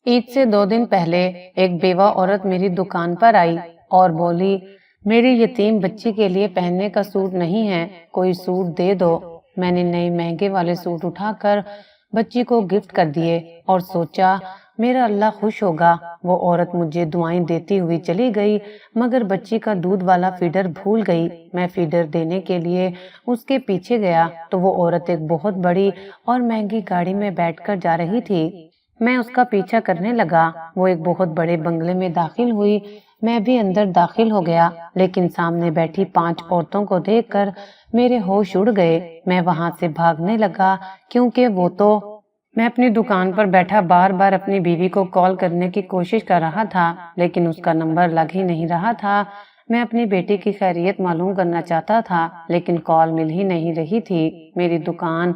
عید سے 2 دن پہلے ایک بیوہ عورت میری دکان پر آئی اور بولی، میری یتیم بچی کے لیے پہننے کا سوٹ نہیں ہے، کوئی سوٹ دے دو۔ میں نے نئے مہنگے والے سوٹ اٹھا کر بچی کو گفٹ کر دیے اور سوچا میرا اللہ خوش ہوگا۔ وہ عورت مجھے دعائیں دیتی ہوئی چلی گئی، مگر بچی کا دودھ والا فیڈر بھول گئی۔ میں فیڈر دینے کے لیے اس کے پیچھے گیا تو وہ عورت ایک بہت بڑی اور مہنگی گاڑی میں بیٹھ کر جا رہی تھی۔ میں اس کا پیچھا کرنے لگا۔ وہ ایک بہت بڑے بنگلے میں داخل ہوئی۔ میں بھی اندر داخل ہو گیا، لیکن سامنے بیٹھی 5 عورتوں کو دیکھ کر میرے ہوش اڑ گئے۔ میں وہاں سے بھاگنے لگا کیونکہ میں اپنی دکان پر بیٹھا بار بار اپنی بیوی کو کال کرنے کی کوشش کر رہا تھا، لیکن اس کا نمبر لگ ہی نہیں رہا تھا۔ میں اپنی بیٹی کی خیریت معلوم کرنا چاہتا تھا، لیکن کال مل ہی نہیں رہی تھی۔ میری دکان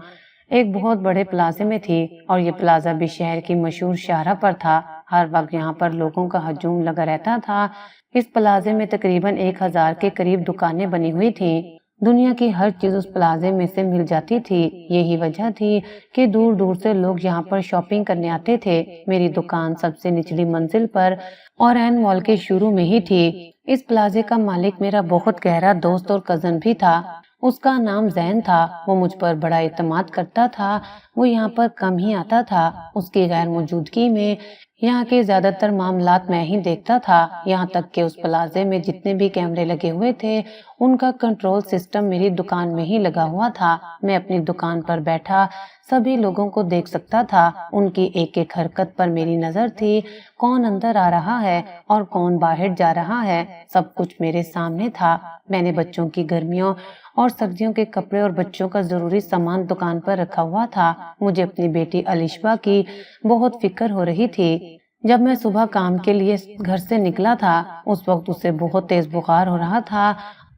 ایک بہت بڑے پلازے میں تھی اور یہ پلازا بھی شہر کی مشہور شاہراہ پر تھا۔ ہر وقت یہاں پر لوگوں کا ہجوم لگا رہتا تھا۔ اس پلازے میں تقریباً 1000 کے قریب دکانیں بنی ہوئی تھیں۔ دنیا کی ہر چیز اس پلازے میں سے مل جاتی تھی۔ یہی وجہ تھی کہ دور دور سے لوگ یہاں پر شاپنگ کرنے آتے تھے۔ میری دکان سب سے نچلی منزل پر اور عین مال کے شروع میں ہی تھی۔ اس پلازے کا مالک میرا بہت گہرا دوست اور کزن بھی تھا۔ اس کا نام زین تھا۔ وہ مجھ پر بڑا اعتماد کرتا تھا۔ وہ یہاں پر کم ہی آتا تھا۔ اس کی غیر موجودگی میں یہاں کے زیادہ تر معاملات میں ہی دیکھتا تھا، یہاں تک کہ اس پلازے میں جتنے بھی کیمرے لگے ہوئے تھے ان کا کنٹرول سسٹم میری دکان میں ہی لگا ہوا تھا۔ میں اپنی دکان پر بیٹھا سبھی لوگوں کو دیکھ سکتا تھا۔ ان کی ایک ایک حرکت پر میری نظر تھی۔ کون اندر آ رہا ہے اور کون باہر جا رہا ہے، سب کچھ میرے سامنے تھا۔ میں نے بچوں کی گرمیوں اور سردیوں کے کپڑے اور بچوں کا ضروری سامان دکان پر رکھا ہوا تھا۔ مجھے اپنی بیٹی الشبا کی بہت فکر ہو رہی تھی۔ جب میں صبح کام کے لیے گھر سے نکلا تھا اس وقت اسے بہت تیز بخار ہو رہا تھا۔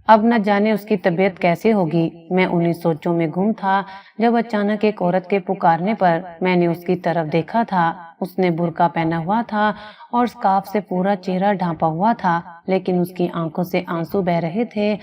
اب نہ جانے اس کی طبیعت کیسے ہوگی۔ میں انہی سوچوں میں گم تھا جب اچانک ایک عورت کے پکارنے پر میں نے اس کی طرف دیکھا تھا۔ اس نے برقع پہنا ہوا تھا اور اسکارف سے پورا چہرہ ڈھانپا ہوا تھا، لیکن اس کی آنکھوں سے آنسو بہہ رہے تھے۔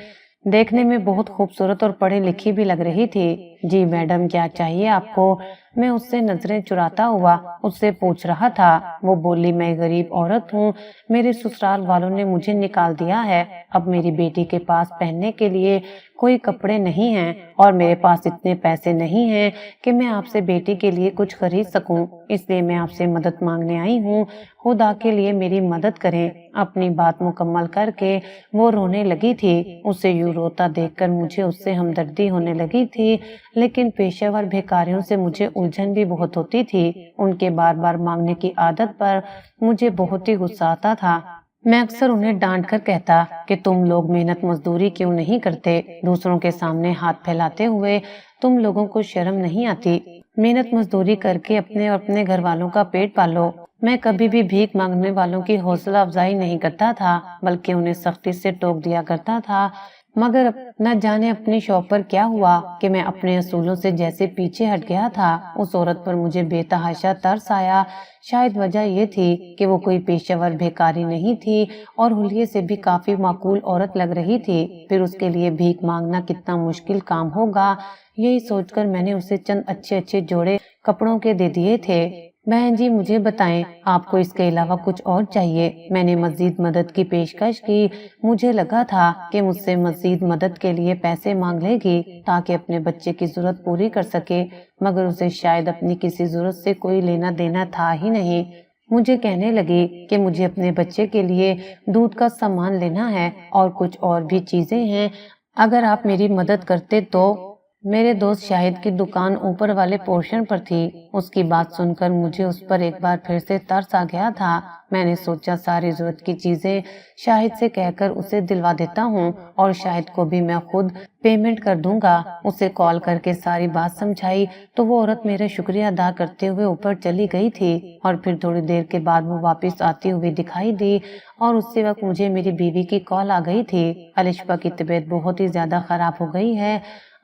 دیکھنے میں بہت خوبصورت اور پڑھی لکھی بھی لگ رہی تھی۔ جی میڈم، کیا چاہیے آپ کو؟ میں اس سے نظریں چراتا ہوا اس سے پوچھ رہا تھا۔ وہ بولی، میں غریب عورت ہوں، میرے سسرال والوں نے مجھے نکال دیا ہے۔ اب میری بیٹی کے پاس پہننے کے لیے کوئی کپڑے نہیں ہیں اور میرے پاس اتنے پیسے نہیں ہیں کہ میں آپ سے بیٹی کے لیے کچھ خرید سکوں، اس لیے میں آپ سے مدد مانگنے آئی ہوں۔ خدا کے لیے میری مدد کریں۔ اپنی بات مکمل کر کے وہ رونے لگی تھی۔ اسے یوں روتا دیکھ کر مجھے اس سے ہمدردی ہونے لگی تھی، لیکن پیشہ ور بھکاریوں سے مجھے الجھن بھی بہت ہوتی تھی۔ ان کے بار بار مانگنے کی عادت پر مجھے بہت ہی غصہ آتا تھا۔ میں اکثر انہیں ڈانٹ کر کہتا کہ تم لوگ محنت مزدوری کیوں نہیں کرتے؟ دوسروں کے سامنے ہاتھ پھیلاتے ہوئے تم لوگوں کو شرم نہیں آتی؟ محنت مزدوری کر کے اپنے اور اپنے گھر والوں کا پیٹ پالو۔ میں کبھی بھی بھیک مانگنے والوں کی حوصلہ افزائی نہیں کرتا تھا، بلکہ انہیں سختی سے ٹوک دیا کرتا تھا۔ مگر نہ جانے اپنی شاپ پر کیا ہوا کہ میں اپنے اصولوں سے جیسے پیچھے ہٹ گیا تھا۔ اس عورت پر مجھے بے تحاشا ترس آیا۔ شاید وجہ یہ تھی کہ وہ کوئی پیشہ ور بھیکاری نہیں تھی اور حلیے سے بھی کافی معقول عورت لگ رہی تھی، پھر اس کے لیے بھیک مانگنا کتنا مشکل کام ہوگا۔ یہی سوچ کر میں نے اسے چند اچھے اچھے جوڑے کپڑوں کے دے دیے تھے۔ بہن جی، مجھے بتائیں، آپ کو اس کے علاوہ کچھ اور چاہیے؟ میں نے مزید مدد کی پیشکش کی۔ مجھے لگا تھا کہ مجھ سے مزید مدد کے لیے پیسے مانگ لے گی تاکہ اپنے بچے کی ضرورت پوری کر سکے، مگر اسے شاید اپنی کسی ضرورت سے کوئی لینا دینا تھا ہی نہیں۔ مجھے کہنے لگی کہ مجھے اپنے بچے کے لیے دودھ کا سامان لینا ہے اور کچھ اور بھی چیزیں ہیں، اگر آپ میری مدد کرتے تو۔ میرے دوست شاہد کی دکان اوپر والے پورشن پر تھی۔ اس کی بات سن کر مجھے اس پر ایک بار پھر سے ترس آ گیا تھا۔ میں نے سوچا ساری ضرورت کی چیزیں شاہد سے کہہ کر اسے دلوا دیتا ہوں اور شاہد کو بھی میں خود پیمنٹ کر دوں گا۔ اسے کال کر کے ساری بات سمجھائی تو وہ عورت میرا شکریہ ادا کرتے ہوئے اوپر چلی گئی تھی اور پھر تھوڑی دیر کے بعد وہ واپس آتی ہوئی دکھائی دی اور اسی وقت مجھے میری بیوی کی کال آ گئی تھی۔ الشبا کی طبیعت بہت ہی زیادہ خراب ہو گئی ہے،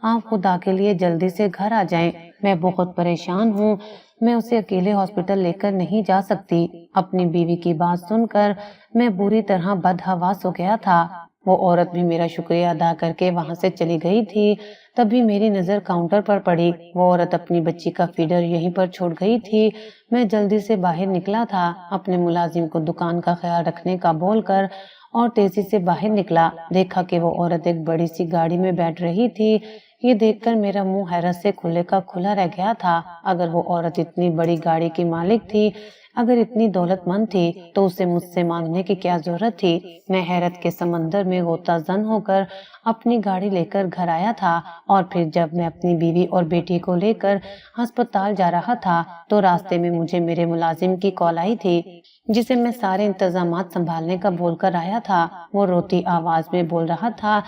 آپ خدا کے لیے جلدی سے گھر آ جائیں، میں بہت پریشان ہوں، میں اسے اکیلے ہاسپٹل لے کر نہیں جا سکتی۔ اپنی بیوی کی بات سن کر میں بری طرح بدحواس ہو گیا تھا۔ وہ عورت بھی میرا شکریہ ادا کر کے وہاں سے چلی گئی تھی، تبھی میری نظر کاؤنٹر پر پڑی۔ وہ عورت اپنی بچی کا فیڈر یہیں پر چھوڑ گئی تھی۔ میں جلدی سے باہر نکلا تھا، اپنے ملازم کو دکان کا خیال رکھنے کا بول کر، اور تیزی سے باہر نکلا۔ دیکھا کہ وہ عورت ایک بڑی سی گاڑی میں بیٹھ رہی تھی۔ یہ دیکھ کر میرا منہ حیرت سے کھلے کا کھلا رہ گیا تھا۔ اگر وہ عورت اتنی بڑی گاڑی کی مالک تھی، اگر اتنی دولت مند تھی، تو اسے مجھ سے مانگنے کی کیا ضرورت تھی؟ میں حیرت کے سمندر میں غوطہ زن ہو کر اپنی گاڑی لے کر گھر آیا تھا، اور پھر جب میں اپنی بیوی اور بیٹی کو لے کر ہسپتال جا رہا تھا تو راستے میں مجھے میرے ملازم کی کال آئی تھی، جسے میں سارے انتظامات سنبھالنے کا بول کر آیا تھا۔ وہ روتی آواز میں بول رہا تھا،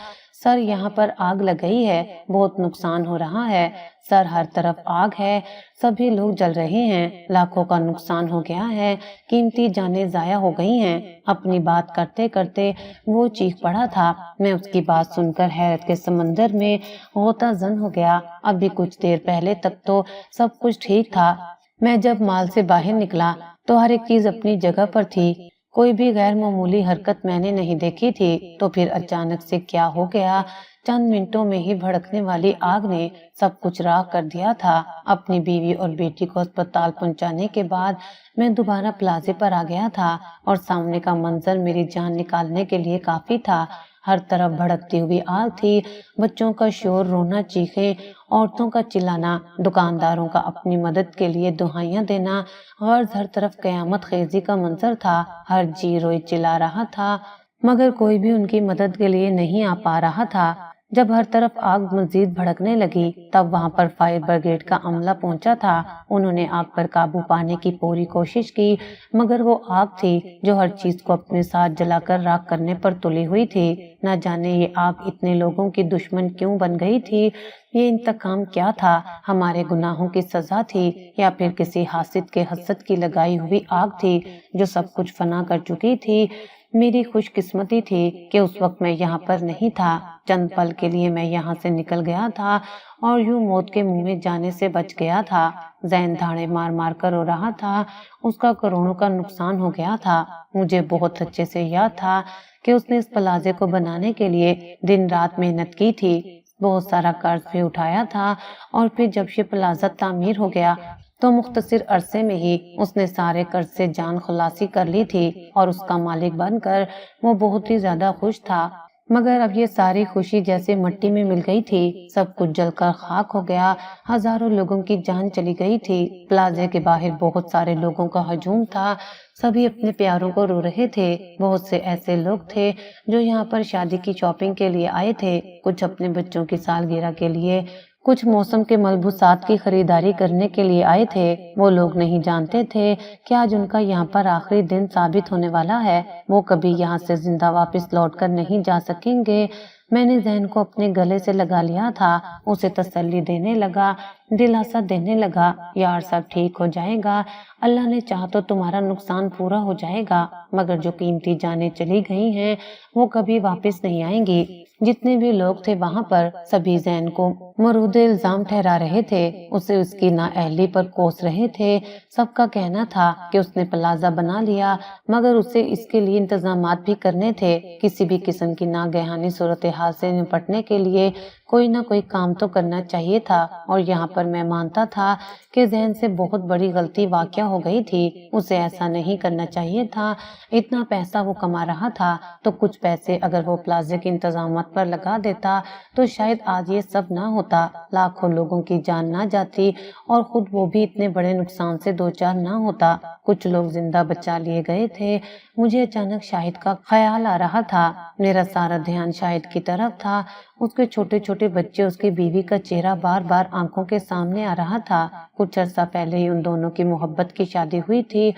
سر یہاں پر آگ لگ گئی ہے، بہت نقصان ہو رہا ہے سر، ہر طرف آگ ہے، سبھی لوگ جل رہے ہیں، لاکھوں کا نقصان ہو گیا ہے، قیمتی جانیں ضائع ہو گئی ہیں۔ اپنی بات کرتے کرتے وہ چیخ پڑا تھا۔ میں اس کی بات سن کر حیرت کے سمندر میں غوطہ زن ہو گیا۔ ابھی کچھ دیر پہلے تک تو سب کچھ ٹھیک تھا۔ میں جب مال سے باہر نکلا تو ہر ایک چیز اپنی جگہ پر تھی، کوئی بھی غیر معمولی حرکت میں نے نہیں دیکھی تھی۔ تو پھر اچانک سے کیا ہو گیا؟ چند منٹوں میں ہی بھڑکنے والی آگ نے سب کچھ راکھ کر دیا تھا۔ اپنی بیوی اور بیٹی کو اسپتال پہنچانے کے بعد میں دوبارہ پلازے پر آ گیا تھا، اور سامنے کا منظر میری جان نکالنے کے لیے کافی تھا۔ ہر طرف بھڑکتی ہوئی آگ تھی، بچوں کا شور، رونا، چیخیں، عورتوں کا چلانا، دکانداروں کا اپنی مدد کے لیے دہائیاں دینا، غرض ہر طرف قیامت خیزی کا منظر تھا۔ ہر جی روئی چلا رہا تھا، مگر کوئی بھی ان کی مدد کے لیے نہیں آ پا رہا تھا۔ جب ہر طرف آگ مزید بھڑکنے لگی تب وہاں پر فائر بریگیڈ کا عملہ پہنچا تھا۔ انہوں نے آگ پر قابو پانے کی پوری کوشش کی، مگر وہ آگ تھی جو ہر چیز کو اپنے ساتھ جلا کر راکھ کرنے پر تلی ہوئی تھی۔ نہ جانے یہ آگ اتنے لوگوں کی دشمن کیوں بن گئی تھی؟ یہ انتقام کیا تھا؟ ہمارے گناہوں کی سزا تھی، یا پھر کسی حاسد کے حسد کی لگائی ہوئی آگ تھی جو سب کچھ فنا کر چکی تھی؟ میری خوش قسمتی تھی کہ اس وقت میں یہاں پر نہیں تھا۔ چند پل کے لیے میں یہاں سے نکل گیا تھا اور یوں موت کے منہ میں جانے سے بچ گیا تھا۔ ذہن دھاڑے مار مار کر رو رہا تھا، اس کا کروڑوں کا نقصان ہو گیا تھا۔ مجھے بہت اچھے سے یاد تھا کہ اس نے اس پلازے کو بنانے کے لیے دن رات محنت کی تھی، بہت سارا قرض بھی اٹھایا تھا، اور پھر جب یہ پلازہ تعمیر ہو گیا تو مختصر عرصے میں ہی اس نے سارے قرض سے جان خلاصی کر لی تھی، اور اس کا مالک بن کر وہ بہت ہی زیادہ خوش تھا۔ مگر اب یہ ساری خوشی جیسے مٹی میں مل گئی تھی، سب کچھ جل کر خاک ہو گیا، ہزاروں لوگوں کی جان چلی گئی تھی۔ پلازے کے باہر بہت سارے لوگوں کا ہجوم تھا، سبھی اپنے پیاروں کو رو رہے تھے۔ بہت سے ایسے لوگ تھے جو یہاں پر شادی کی شاپنگ کے لیے آئے تھے، کچھ اپنے بچوں کی سالگرہ کے لیے، کچھ موسم کے ملبوسات کی خریداری کرنے کے لیے آئے تھے۔ وہ لوگ نہیں جانتے تھے کہ آج ان کا یہاں پر آخری دن ثابت ہونے والا ہے، وہ کبھی یہاں سے زندہ واپس لوٹ کر نہیں جا سکیں گے۔ میں نے ذہن کو اپنے گلے سے لگا لیا تھا، اسے تسلی دینے لگا، دلاسا دینے لگا، یار سب ٹھیک ہو جائے گا، اللہ نے چاہا تو تمہارا نقصان پورا ہو جائے گا، مگر جو قیمتی جانیں چلی گئی ہیں وہ کبھی واپس نہیں آئیں گی۔ جتنے بھی لوگ تھے وہاں پر سبھی زین کو مورد الزام ٹھہرا رہے تھے، اسے اس کی نااہلی پر کوس رہے تھے۔ سب کا کہنا تھا کہ اس نے پلازہ بنا لیا، مگر اسے اس کے لیے انتظامات بھی کرنے تھے۔ کسی بھی قسم کی ناگہانی صورتحال سے نپٹنے کے لیے کوئی نہ کوئی کام تو کرنا چاہیے تھا، اور یہاں پر میں مانتا تھا کہ ذہن سے بہت بڑی غلطی واقع ہو گئی تھی، اسے ایسا نہیں کرنا چاہیے تھا۔ اتنا پیسہ وہ کما رہا تھا تو کچھ پیسے اگر وہ پلازے کے انتظامات پر لگا دیتا تو شاید آج یہ سب نہ ہوتا، لاکھوں لوگوں کی جان نہ جاتی، اور خود وہ بھی اتنے بڑے نقصان سے دوچار نہ ہوتا۔ کچھ لوگ زندہ بچا لیے گئے تھے۔ مجھے اچانک شاہد کا خیال آ رہا تھا، میرا سارا دھیان شاہد کی طرف تھا، اس کے چھوٹے چھوٹے بچے، اس کی بیوی کا چہرہ بار بار آنکھوں کے سامنے آ رہا تھا۔ کچھ عرصہ پہلے ہی ان دونوں کی محبت کی شادی ہوئی تھی،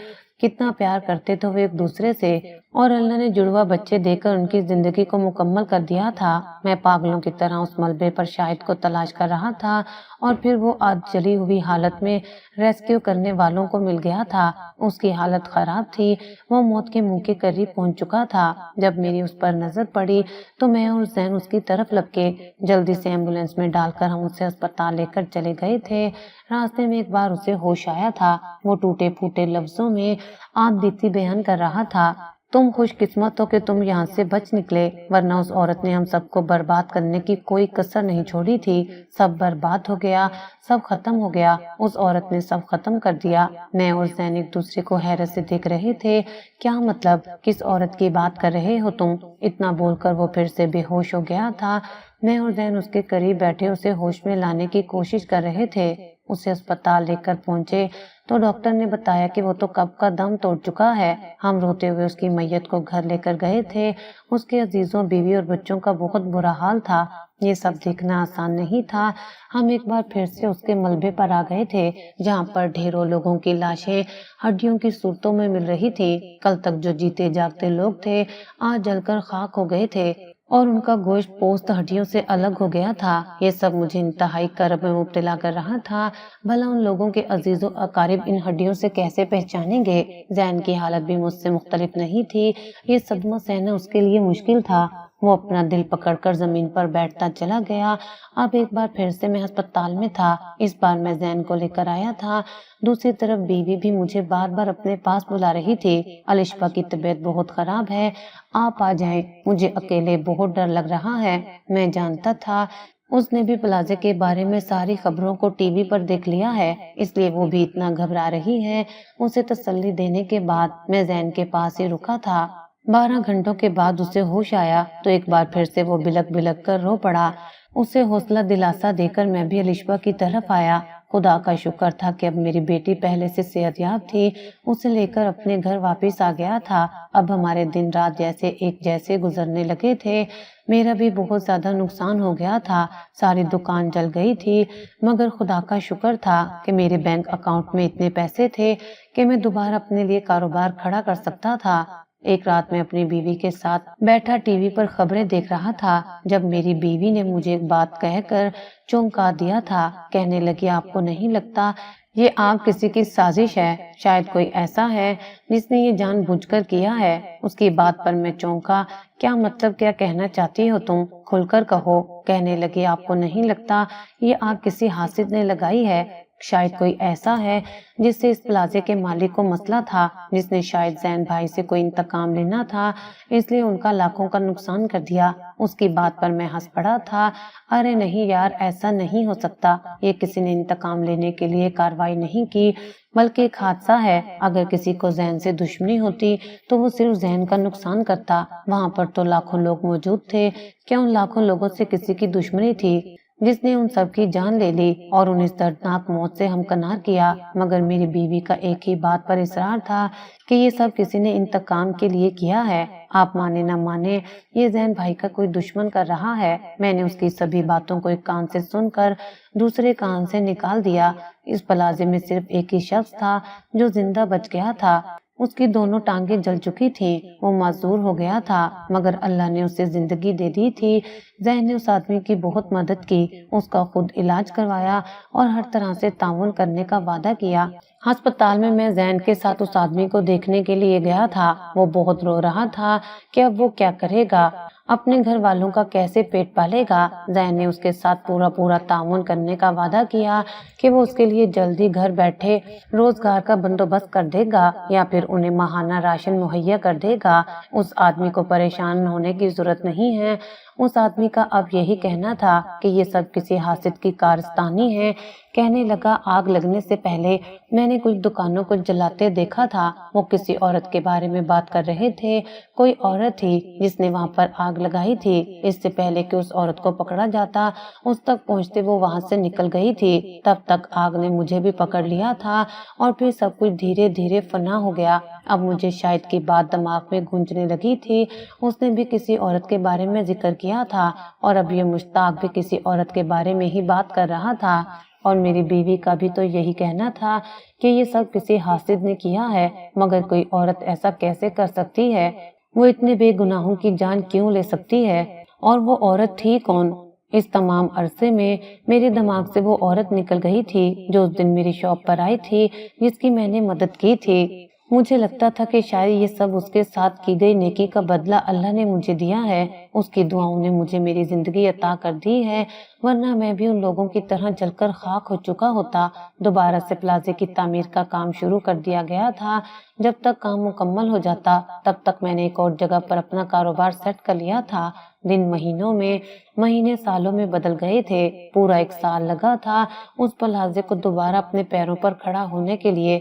کتنا پیار کرتے تھے وہ ایک دوسرے سے، اور اللہ نے جڑوا بچے دے کر ان کی زندگی کو مکمل کر دیا تھا۔ میں پاگلوں کی طرح اس ملبے پر شاہد کو تلاش کر رہا تھا، اور پھر وہ آج جلی ہوئی حالت میں ریسکیو کرنے والوں کو مل گیا تھا۔ اس کی حالت خراب تھی، وہ موت کے منہ کے قریب پہنچ چکا تھا۔ جب میری اس پر نظر پڑی تو میں اور زین اس کی طرف لپکے، جلدی سے ایمبولینس میں ڈال کر ہم اسے اسپتال لے کر چلے گئے تھے۔ راستے میں ایک بار اسے ہوش آیا تھا، وہ ٹوٹے پھوٹے لفظوں میں آپ بیتی بیان کر رہا تھا۔ تم خوش قسمت ہو کہ تم یہاں سے بچ نکلے، ورنہ اس عورت نے ہم سب کو برباد کرنے کی کوئی کسر نہیں چھوڑی تھی۔ سب برباد ہو گیا، سب ختم ہو گیا، اس عورت نے سب ختم کر دیا۔ میں اور زین ایک دوسرے کو حیرت سے دیکھ رہے تھے۔ کیا مطلب؟ کس عورت کی بات کر رہے ہو تم؟ اتنا بول کر وہ پھر سے بے ہوش ہو گیا تھا۔ میں اور زین اس کے قریب بیٹھے اسے ہوش میں لانے کی کوشش کر رہے تھے۔ اسے اسپتال لے کر پہنچے تو ڈاکٹر نے بتایا کہ وہ تو کب کا دم توڑ چکا ہے۔ ہم روتے ہوئے اس کی میت کو گھر لے کر گئے تھے۔ اس کے عزیزوں، بیوی اور بچوں کا بہت برا حال تھا۔ یہ سب دیکھنا آسان نہیں تھا۔ ہم ایک بار پھر سے اس کے ملبے پر آ گئے تھے، جہاں پر ڈھیروں لوگوں کی لاشیں ہڈیوں کی صورتوں میں مل رہی تھی۔ کل تک جو جیتے جاگتے لوگ تھے، آج جل کر خاک ہو گئے تھے اور ان کا گوشت پوست ہڈیوں سے الگ ہو گیا تھا۔ یہ سب مجھے انتہائی کرب میں مبتلا کر رہا تھا۔ بھلا ان لوگوں کے عزیز و اقارب ان ہڈیوں سے کیسے پہچانیں گے؟ زین کی حالت بھی مجھ سے مختلف نہیں تھی۔ یہ صدمہ سہنا اس کے لیے مشکل تھا۔ وہ اپنا دل پکڑ کر زمین پر بیٹھتا چلا گیا۔ اب ایک بار پھر سے میں ہسپتال میں تھا۔ اس بار میں زین کو لے کر آیا تھا۔ دوسری طرف بیوی بھی مجھے بار بار اپنے پاس بلا رہی تھی۔ الشفا کی طبیعت بہت خراب ہے، آپ آ جائیں، مجھے اکیلے بہت ڈر لگ رہا ہے۔ میں جانتا تھا اس نے بھی پلازے کے بارے میں ساری خبروں کو ٹی وی پر دیکھ لیا ہے، اس لیے وہ بھی اتنا گھبرا رہی ہے۔ اسے تسلی دینے کے بعد میں زین کے پاس ہی رکا تھا۔ 12 گھنٹوں کے بعد اسے ہوش آیا تو ایک بار پھر سے وہ بلک بلک کر رو پڑا۔ اسے حوصلہ دلاسا دے کر میں بھی الشفا کی طرف آیا۔ خدا کا شکر تھا کہ اب میری بیٹی پہلے سے صحت یاب تھی۔ اسے لے کر اپنے گھر واپس آ گیا تھا۔ اب ہمارے دن رات جیسے ایک جیسے گزرنے لگے تھے۔ میرا بھی بہت زیادہ نقصان ہو گیا تھا، ساری دکان جل گئی تھی، مگر خدا کا شکر تھا کہ میرے بینک اکاؤنٹ میں اتنے پیسے تھے کہ میں دوبارہ اپنے لیے کاروبار کھڑا کر سکتا تھا۔ ایک رات میں اپنی بیوی کے ساتھ بیٹھا ٹی وی پر خبریں دیکھ رہا تھا، جب میری بیوی نے مجھے ایک بات کہہ کر چونکا دیا تھا۔ کہنے لگی، آپ کو نہیں لگتا یہ آگ کسی کی سازش ہے؟ شاید کوئی ایسا ہے جس نے یہ جان بوجھ کر کیا ہے۔ اس کی بات پر میں چونکا۔ کیا مطلب؟ کیا کہنا چاہتی ہو تم؟ کھل کر کہو۔ کہنے لگی، آپ کو نہیں لگتا یہ آگ کسی حاسد نے لگائی ہے؟ شاید کوئی ایسا ہے جس سے اس پلازے کے مالک کو مسئلہ تھا، جس نے شاید زین بھائی سے کوئی انتقام لینا تھا، اس لیے ان کا لاکھوں کا نقصان کر دیا۔ اس کی بات پر میں ہنس پڑا تھا۔ ارے نہیں یار، ایسا نہیں ہو سکتا۔ یہ کسی نے انتقام لینے کے لیے کارروائی نہیں کی، بلکہ ایک حادثہ ہے۔ اگر کسی کو زین سے دشمنی ہوتی تو وہ صرف زین کا نقصان کرتا۔ وہاں پر تو لاکھوں لوگ موجود تھے۔ کیا ان لاکھوں لوگوں سے کسی کی دشمنی تھی جس نے ان سب کی جان لے لی اور انہیں اس دردناک موت سے ہمکنار کیا؟ مگر میری بیوی کا ایک ہی بات پر اصرار تھا کہ یہ سب کسی نے انتقام کے لیے کیا ہے۔ آپ مانے نہ مانے، یہ زین بھائی کا کوئی دشمن کر رہا ہے۔ میں نے اس کی سبھی باتوں کو ایک کان سے سن کر دوسرے کان سے نکال دیا۔ اس پلازے میں صرف ایک ہی شخص تھا جو زندہ بچ گیا تھا۔ اس کی دونوں ٹانگیں جل چکی تھیں، وہ معذور ہو گیا تھا، مگر اللہ نے اسے زندگی دے دی تھی۔ زین نے اس آدمی کی بہت مدد کی، اس کا خود علاج کروایا اور ہر طرح سے تعاون کرنے کا وعدہ کیا۔ ہسپتال میں زین کے ساتھ اس آدمی کو دیکھنے کے لیے گیا تھا۔ وہ بہت رو رہا تھا کہ اب وہ کیا کرے گا، اپنے گھر والوں کا کیسے پیٹ پالے گا۔ زین نے اس کے ساتھ پورا تعاون کرنے کا وعدہ کیا کہ وہ اس کے لیے جلدی گھر بیٹھے روزگار کا بندوبست کر دے گا یا پھر انہیں ماہانہ راشن مہیا کر دے گا۔ اس آدمی کو پریشان ہونے کی ضرورت نہیں ہے۔ اس آدمی کا اب یہی کہنا تھا کہ یہ سب کسی حاسد کی کارستانی ہے۔ کہنے لگا، آگ لگنے سے پہلے میں نے کچھ دکانوں کو جلاتے دیکھا تھا۔ وہ کسی عورت کے بارے میں بات کر رہے تھے، کوئی عورت تھی جس نے وہاں پر آگ لگائی تھی۔ اس سے پہلے کہ اس عورت کو پکڑا جاتا، اس تک پہنچتے وہ وہاں سے نکل گئی تھی۔ تب تک آگ نے مجھے بھی پکڑ لیا تھا اور پھر سب کچھ دھیرے دھیرے فنا ہو گیا۔ اب مجھے شاید کی بات دماغ میں گونجنے لگی تھی، اس نے بھی کسی عورت کے بارے میں ذکر کیا تھا اور اب یہ مشتاق بھی کسی عورت کے بارے میں ہی بات کر رہا تھا، اور میری بیوی کا بھی تو یہی کہنا تھا کہ یہ سب کسی حاسد نے کیا ہے۔ مگر کوئی عورت ایسا کیسے کر سکتی ہے؟ وہ اتنے بے گناہوں کی جان کیوں لے سکتی ہے؟ اور وہ عورت تھی کون؟ اس تمام عرصے میں میرے دماغ سے وہ عورت نکل گئی تھی جو اس دن میری شاپ پر آئی تھی، جس کی میں نے مدد کی تھی۔ مجھے لگتا تھا کہ شاید یہ سب اس کے ساتھ کی گئی نیکی کا بدلہ اللہ نے مجھے دیا ہے، اس کی دعاؤں نے مجھے میری زندگی عطا کر دی ہے، ورنہ میں بھی ان لوگوں کی طرح جل کر خاک ہو چکا ہوتا۔ دوبارہ سے پلازے کی تعمیر کا کام شروع کر دیا گیا تھا۔ جب تک کام مکمل ہو جاتا تب تک میں نے ایک اور جگہ پر اپنا کاروبار سیٹ کر لیا تھا۔ دن مہینوں میں، مہینے سالوں میں بدل گئے تھے۔ پورا 1 سال لگا تھا اس پلازے کو دوبارہ اپنے پیروں پر کھڑا ہونے کے لیے۔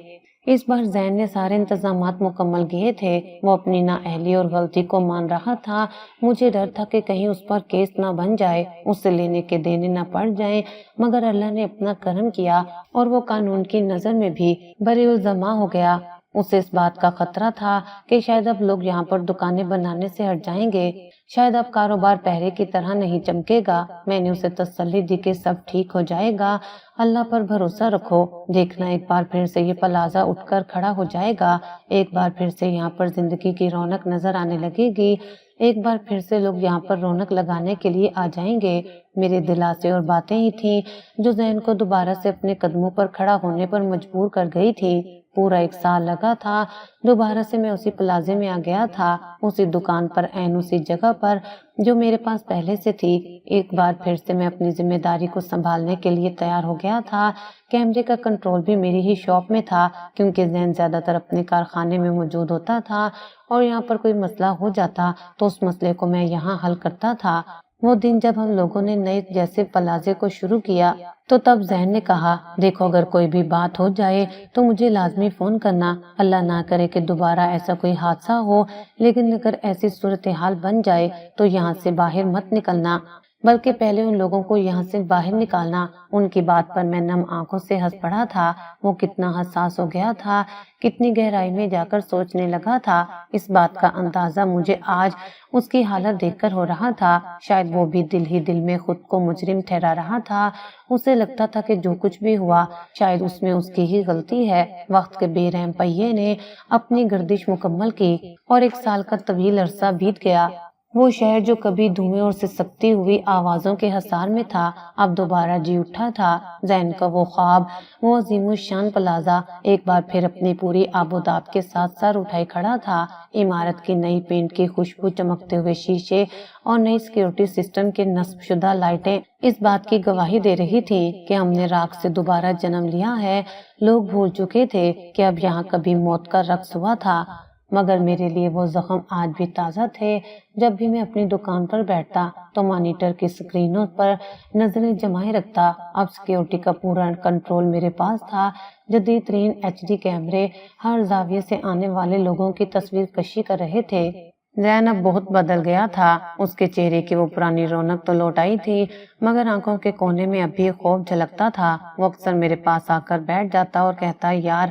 اس بار زین نے سارے انتظامات مکمل کیے تھے۔ وہ اپنی نااہلی اور غلطی کو مان رہا تھا۔ مجھے ڈر تھا کہ کہیں اس پر کیس نہ بن جائے، اس سے لینے کے دینے نہ پڑ جائیں، مگر اللہ نے اپنا کرم کیا اور وہ قانون کی نظر میں بھی بری الزامہ ہو گیا۔ اسے اس بات کا خطرہ تھا کہ شاید اب لوگ یہاں پر دکانیں بنانے سے ہٹ جائیں گے، شاید اب کاروبار پہلے کی طرح نہیں چمکے گا۔ میں نے اسے تسلی دی کہ سب ٹھیک ہو جائے گا، اللہ پر بھروسہ رکھو، دیکھنا ایک بار پھر سے یہ پلازہ اٹھ کر کھڑا ہو جائے گا، ایک بار پھر سے یہاں پر زندگی کی رونق نظر آنے لگے گی، ایک بار پھر سے لوگ یہاں پر رونق لگانے کے لیے آ جائیں گے۔ میرے دلاسے اور باتیں ہی تھیں جو زین کو دوبارہ سے اپنے قدموں پر کھڑا ہونے پر مجبور کر گئی تھی۔ پورا 1 سال لگا تھا، دوبارہ سے میں اسی پلازے میں آ گیا تھا، اسی دکان پر، عین اسی جگہ پر جو میرے پاس پہلے سے تھی۔ ایک بار پھر سے میں اپنی ذمہ داری کو سنبھالنے کے لیے تیار ہو گیا تھا۔ کیمرے کا کنٹرول بھی میری ہی شاپ میں تھا، کیونکہ زین زیادہ تر اپنے کارخانے میں موجود ہوتا تھا اور یہاں پر کوئی مسئلہ ہو جاتا تو اس مسئلے کو میں یہاں حل کرتا تھا۔ وہ دن جب ہم لوگوں نے نئے جیسے پلازے کو شروع کیا تو تب زین نے کہا، دیکھو اگر کوئی بھی بات ہو جائے تو مجھے لازمی فون کرنا، اللہ نہ کرے کہ دوبارہ ایسا کوئی حادثہ ہو، لیکن اگر ایسی صورتحال بن جائے تو یہاں سے باہر مت نکلنا، بلکہ پہلے ان لوگوں کو یہاں سے باہر نکالنا۔ ان کی بات پر میں نم آنکھوں سے ہنس پڑا تھا۔ وہ کتنا حساس ہو گیا تھا، کتنی گہرائی میں جا کر سوچنے لگا تھا، اس بات کا اندازہ مجھے آج اس کی حالت دیکھ کر ہو رہا تھا۔ شاید وہ بھی دل ہی دل میں خود کو مجرم ٹھہرا رہا تھا۔ اسے لگتا تھا کہ جو کچھ بھی ہوا شاید اس میں اس کی ہی غلطی ہے۔ وقت کے بے رحم پہیے نے اپنی گردش مکمل کی اور 1 سال کا طویل عرصہ بیت گیا۔ وہ شہر جو کبھی دھوئیں اور سسکتی ہوئی آوازوں کے حصار میں تھا، اب دوبارہ جی اٹھا تھا۔ زین کا وہ خواب، وہ عظیم الشان پلازہ ایک بار پھر اپنی پوری آب و داب کے ساتھ سر اٹھائے کھڑا تھا۔ عمارت کی نئی پینٹ کی خوشبو، چمکتے ہوئے شیشے اور نئی سیکیورٹی سسٹم کے نصب شدہ لائٹیں اس بات کی گواہی دے رہی تھیں کہ ہم نے راکھ سے دوبارہ جنم لیا ہے۔ لوگ بھول چکے تھے کہ اب یہاں کبھی موت کا رقص ہوا تھا، مگر میرے لیے وہ زخم آج بھی تازہ تھے۔ جب بھی میں اپنی دکان پر بیٹھتا تو مانیٹر کی سکرینوں پر نظریں جمائے رکھتا۔ اب سیکیورٹی کا پورا کنٹرول میرے پاس تھا۔ جدید ترین HD کیمرے ہر زاویے سے آنے والے لوگوں کی تصویر کشی کر رہے تھے۔ زین اب بہت بدل گیا تھا، اس کے چہرے کی وہ پرانی رونق تو لوٹ آئی تھی، مگر آنکھوں کے کونے میں اب بھی خوف جھلکتا تھا۔ وہ اکثر میرے پاس آ کر بیٹھ جاتا اور کہتا، یار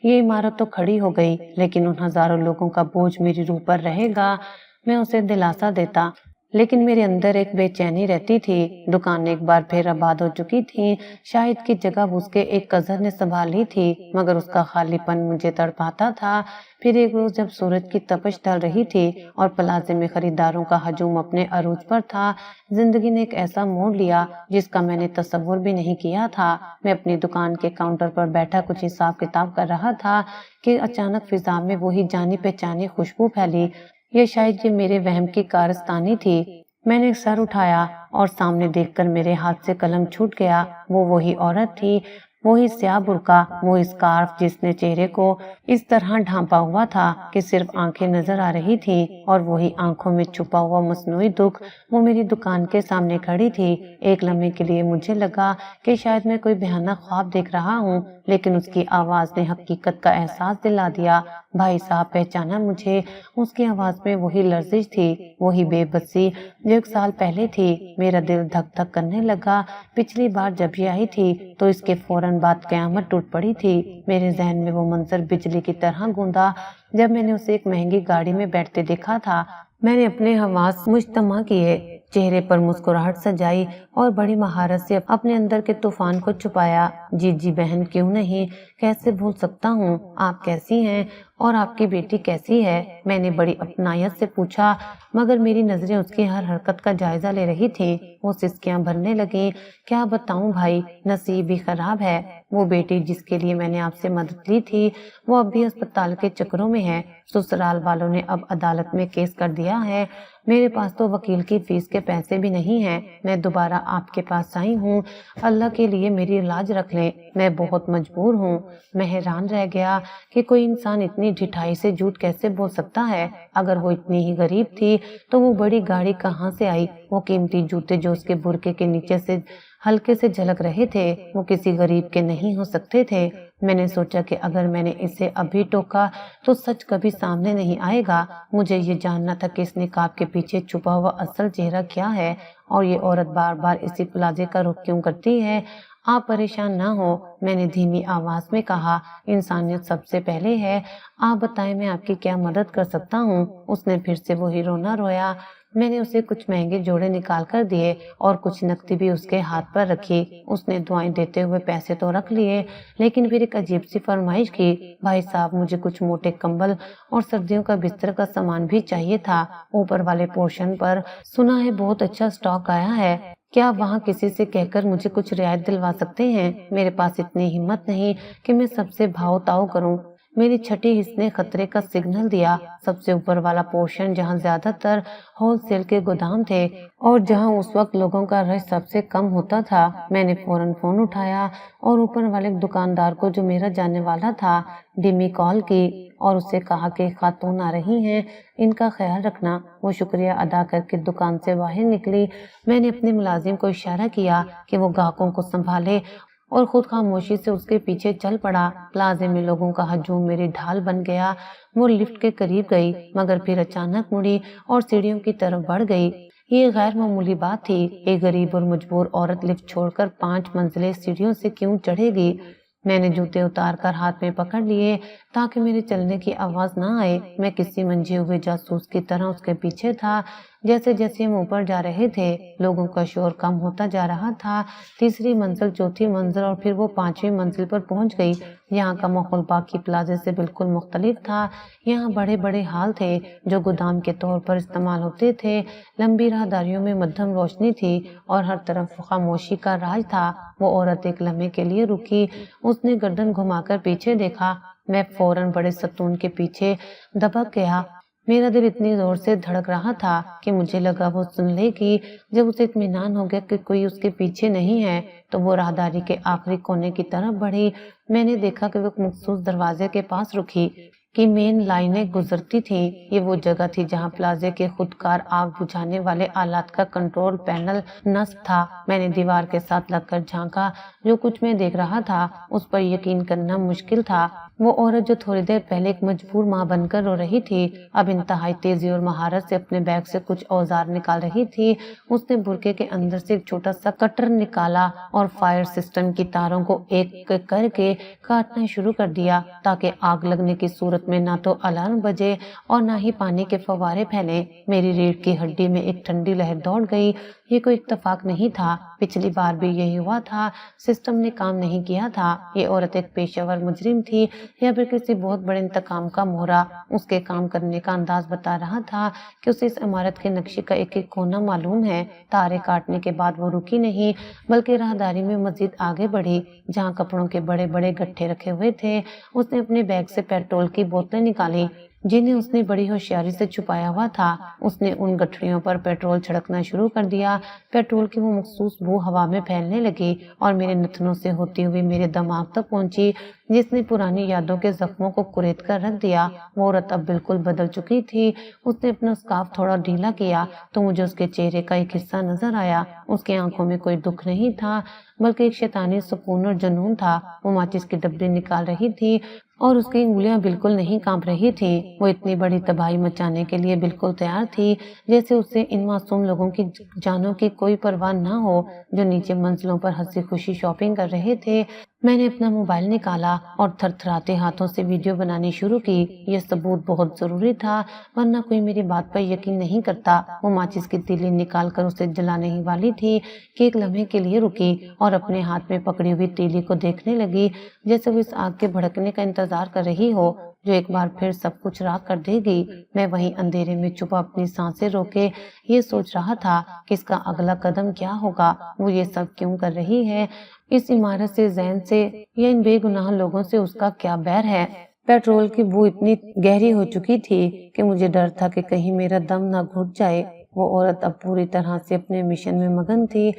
یہ عمارت تو کھڑی ہو گئی لیکن ان ہزاروں لوگوں کا بوجھ میری روح پر رہے گا۔ میں اسے دلاسا دیتا، لیکن میرے اندر ایک بے چینی رہتی تھی۔ دکانیں ایک بار پھر آباد ہو چکی تھیں، شاہد کی جگہ اس کے ایک کزن نے سنبھال لی تھی، مگر اس کا خالی پن مجھے تڑپاتا تھا۔ پھر ایک روز جب سورج کی تپش ڈھل رہی تھی اور پلازے میں خریداروں کا ہجوم اپنے عروج پر تھا، زندگی نے ایک ایسا موڑ لیا جس کا میں نے تصور بھی نہیں کیا تھا۔ میں اپنی دکان کے کاؤنٹر پر بیٹھا کچھ حساب کتاب کر رہا تھا کہ اچانک فضا میں وہی جانی پہچانی خوشبو پھیلی۔ یہ شاید یہ میرے وہم کی کارستانی تھی۔ میں نے سر اٹھایا اور سامنے دیکھ کر میرے ہاتھ سے قلم چھوٹ گیا۔ وہ وہی عورت تھی، وہی سیاہ برقع، وہ اسکارف جس نے چہرے کو اس طرح ڈھانپا ہوا تھا کہ صرف آنکھیں نظر آ رہی تھی، اور وہی آنکھوں میں چھپا ہوا مصنوعی دکھ۔ وہ میری دکان کے سامنے کھڑی تھی۔ ایک لمحے کے لیے مجھے لگا کہ شاید میں کوئی بھیانک خواب دیکھ رہا ہوں، لیکن اس کی آواز نے حقیقت کا احساس دلا دیا۔ بھائی صاحب پہچانا مجھے؟ اس کی آواز میں وہی لرزش تھی، وہی بے بسی جو 1 سال پہلے تھی۔ میرا دل دھک دھک کرنے لگا۔ پچھلی بار جب یہ آئی تھی تو اس کے فوراً بعد قیامت ٹوٹ پڑی تھی۔ میرے ذہن میں وہ منظر بجلی کی طرح گوندا جب میں نے اسے ایک مہنگی گاڑی میں بیٹھتے دیکھا تھا۔ میں نے اپنے حواس مجتمع کیے، چہرے پر مسکراہٹ سجائی اور بڑی مہارت سے اپنے اندر کے طوفان کو چھپایا۔ جی بہن کیوں نہیں، کیسے بھول سکتا ہوں، آپ کیسی ہیں؟ اور آپ کی بیٹی کیسی ہے؟ میں نے بڑی اپنائیت سے پوچھا، مگر میری نظریں اس کی ہر حرکت کا جائزہ لے رہی تھیں۔ وہ سسکیاں بھرنے لگی۔ کیا بتاؤں بھائی، نصیب ہی خراب ہے۔ وہ بیٹی جس کے لیے میں نے آپ سے مدد لی تھی وہ اب بھی اسپتال کے چکروں میں ہے۔ سسرال والوں نے اب عدالت میں کیس کر دیا ہے۔ میرے پاس تو وکیل کی فیس کے پیسے بھی نہیں ہیں۔ میں دوبارہ آپ کے پاس آئی ہوں، اللہ کے لیے میری علاج رکھ لیں، میں بہت مجبور ہوں۔ میں حیران رہ گیا کہ کوئی انسان اتنی ڈھٹائی سے جھوٹ کیسے بول سکتا ہے۔ اگر وہ اتنی ہی غریب تھی تو وہ بڑی گاڑی کہاں سے آئی؟ وہ قیمتی جوتے جو اس کے برقعے کے نیچے سے ہلکے سے جھلک رہے تھے وہ کسی غریب کے نہیں ہو سکتے تھے۔ میں نے سوچا کہ اگر میں نے اسے ابھی ٹوکا تو سچ کبھی سامنے نہیں آئے گا۔ مجھے یہ جاننا تھا کہ اس نقاب کے پیچھے چھپا ہوا اصل چہرہ کیا ہے، اور یہ عورت بار بار اسی پلازے کا رخ کیوں کرتی ہے۔ آپ پریشان نہ ہو، میں نے دھیمی آواز میں کہا، انسانیت سب سے پہلے ہے۔ آپ بتائیں میں آپ کی کیا مدد کر سکتا ہوں؟ اس نے پھر سے وہی رونا رویا۔ میں نے اسے کچھ مہنگے جوڑے نکال کر دیے اور کچھ نقدی بھی اس کے ہاتھ پر رکھی۔ اس نے دعائیں دیتے ہوئے پیسے تو رکھ لیے، لیکن پھر ایک عجیب سی فرمائش کی، بھائی صاحب مجھے کچھ موٹے کمبل اور سردیوں کا بستر کا سامان بھی چاہیے تھا۔ اوپر والے پورشن پر سنا ہے بہت اچھا سٹاک آیا ہے، کیا وہاں کسی سے کہہ کر مجھے کچھ رعایت دلوا سکتے ہیں؟ میرے پاس اتنی ہمت نہیں کہ میں سب سے بھاؤ تاؤ کروں۔ میری چھٹی حص نے خطرے کا سگنل دیا۔ سب سے اوپر والا پورشن جہاں زیادہ تر ہول سیل کے گودام تھے اور جہاں اس وقت لوگوں کا رش سب سے کم ہوتا تھا، میں نے فوراً فون اٹھایا اور اوپر والے دکاندار کو جو میرا جاننے والا تھا ڈیمی کال کی اور اس سے کہا کہ خاتون آ رہی ہیں، ان کا خیال رکھنا۔ وہ شکریہ ادا کر کے دکان سے باہر نکلی۔ میں نے اپنے ملازم کو اشارہ کیا کہ وہ گاہکوں کو سنبھالے اور خود خاموشی سے اس کے پیچھے چل پڑا۔ پلازے میں لوگوں کا ہجوم میری ڈھال بن گیا۔ وہ لفٹ کے قریب گئی مگر پھر اچانک مڑی اور سیڑھیوں کی طرف بڑھ گئی۔ یہ غیر معمولی بات تھی، ایک غریب اور مجبور عورت لفٹ چھوڑ کر 5 منزلیں سیڑھیوں سے کیوں چڑھے گی؟ میں نے جوتے اتار کر ہاتھ میں پکڑ لیے تاکہ میرے چلنے کی آواز نہ آئے۔ میں کسی منجھے ہوئے جاسوس کی طرح اس کے پیچھے تھا۔ جیسے جیسے ہم اوپر جا رہے تھے لوگوں کا شور کم ہوتا جا رہا تھا۔ تیسری منزل، چوتھی منزل اور پھر وہ 5ویں منزل پر پہنچ گئی۔ یہاں کا ماحول باقی پلازے سے بالکل مختلف تھا۔ یہاں بڑے بڑے ہال تھے جو گودام کے طور پر استعمال ہوتے تھے۔ لمبی راہداریوں میں مدھم روشنی تھی اور ہر طرف خاموشی کا راج تھا۔ وہ عورت ایک لمحے کے لیے رکی، اس نے گردن گھما کر پیچھے دیکھا۔ میں فوراً بڑے ستون کے پیچھے دبک گیا۔ میرا دل اتنی زور سے دھڑک رہا تھا کہ مجھے لگا وہ سن لے گی۔ جب اسے اطمینان ہو گیا کہ کوئی اس کے پیچھے نہیں ہے تو وہ راہداری کے آخری کونے کی طرف بڑھی۔ میں نے دیکھا کہ وہ ایک مخصوص دروازے کے پاس رکی کہ مین لائنیں گزرتی تھیں۔ یہ وہ جگہ تھی جہاں پلازے کے خودکار آگ بجھانے والے آلات کا کنٹرول پینل نصب تھا۔ میں نے دیوار کے ساتھ لگ کر جھانکا۔ جو کچھ میں دیکھ رہا تھا اس پر یقین کرنا مشکل تھا۔ وہ عورت جو تھوڑی دیر پہلے ایک مجبور ماں بن کر رو رہی تھی اب انتہائی تیزی اور مہارت سے اپنے بیگ سے کچھ اوزار نکال رہی تھی۔ اس نے برقعے کے اندر سے ایک چھوٹا سا کٹر نکالا اور فائر سسٹم کی تاروں کو ایک ایک کر کے کاٹنا شروع کر دیا تاکہ آگ لگنے کی صورت میں نہ تو الارم بجے اور نہ ہی پانی کے فوارے پھیلیں۔ میری ریڑھ کی ہڈی میں ایک ٹھنڈی لہر دوڑ گئی۔ یہ کوئی اتفاق نہیں تھا، پچھلی بار بھی یہی ہوا تھا۔ سسٹم نے کام نہیں کیا تھا۔ یہ عورت ایک پیشہ ور مجرم تھی یا پھر کسی بہت بڑے انتقام کا مہرا۔ اس کے کام کرنے کا انداز بتا رہا تھا کہ اسے اس عمارت کے نقشے کا ایک ایک کونا معلوم ہے۔ تارے کاٹنے کے بعد وہ رکی نہیں بلکہ راہداری میں مزید آگے بڑھی۔ جہاں کپڑوں کے بڑے بڑے گٹھے رکھے ہوئے تھے اس نے اپنے بیگ سے پیٹرول کی بوتلیں نکالی جنہیں اس نے بڑی ہوشیاری سے چھپایا ہوا تھا۔ اس نے ان گٹھڑیوں پر پیٹرول چھڑکنا شروع کر دیا۔ پیٹرول کی وہ مخصوص بو ہوا میں پھیلنے لگی اور میرے نتنوں سے ہوتی ہوئی میرے دماغ تک پہنچی جس نے پرانی یادوں کے زخموں کو کریت کر رکھ دیا۔ وہ عورت اب بالکل بدل چکی تھی۔ اس نے اپنا اسکارف تھوڑا ڈھیلا کیا تو مجھے اس کے چہرے کا ایک حصہ نظر آیا۔ اس کی آنکھوں میں کوئی دکھ نہیں تھا بلکہ ایک شیطانی سکون اور جنون تھا۔ وہ ماچس کی ڈبی نکال رہی تھی اور اس کی انگلیاں بالکل نہیں کانپ رہی تھی۔ وہ اتنی بڑی تباہی مچانے کے لیے بالکل تیار تھی جیسے اس سے ان معصوم لوگوں کی جانوں کی کوئی پرواہ نہ ہو جو نیچے منزلوں پر ہنسی خوشی شاپنگ کر رہے تھے۔ میں نے اپنا موبائل نکالا اور تھر تھراتے ہاتھوں سے ویڈیو بنانی شروع کی۔ یہ ثبوت بہت ضروری تھا ورنہ کوئی میری بات پر یقین نہیں کرتا۔ وہ ماچس کی تیلی نکال کر اسے جلانے ہی والی تھی کہ ایک لمحے کے لیے رکی اور اپنے ہاتھ میں پکڑی ہوئی تیلی کو دیکھنے لگی جیسے وہ اس آگ کے بھڑکنے کا انتظار کر رہی ہو۔ جو ایک بار پھر سب کچھ راکھ کر دے گی۔ میں وہیں اندھیرے میں چھپا اپنی سانسیں روکے یہ سوچ رہا تھا کہ اس کا اگلا قدم کیا ہوگا، وہ یہ سب کیوں کر رہی ہے، اس عمارت سے، زین سے یا ان بے گناہ لوگوں سے اس کا کیا بیر ہے۔ پیٹرول کی بو اتنی گہری ہو چکی تھی کہ مجھے ڈر تھا کہ کہیں میرا دم نہ گھٹ جائے۔ وہ عورت اب پوری طرح سے اپنے مشن میں مگن تھی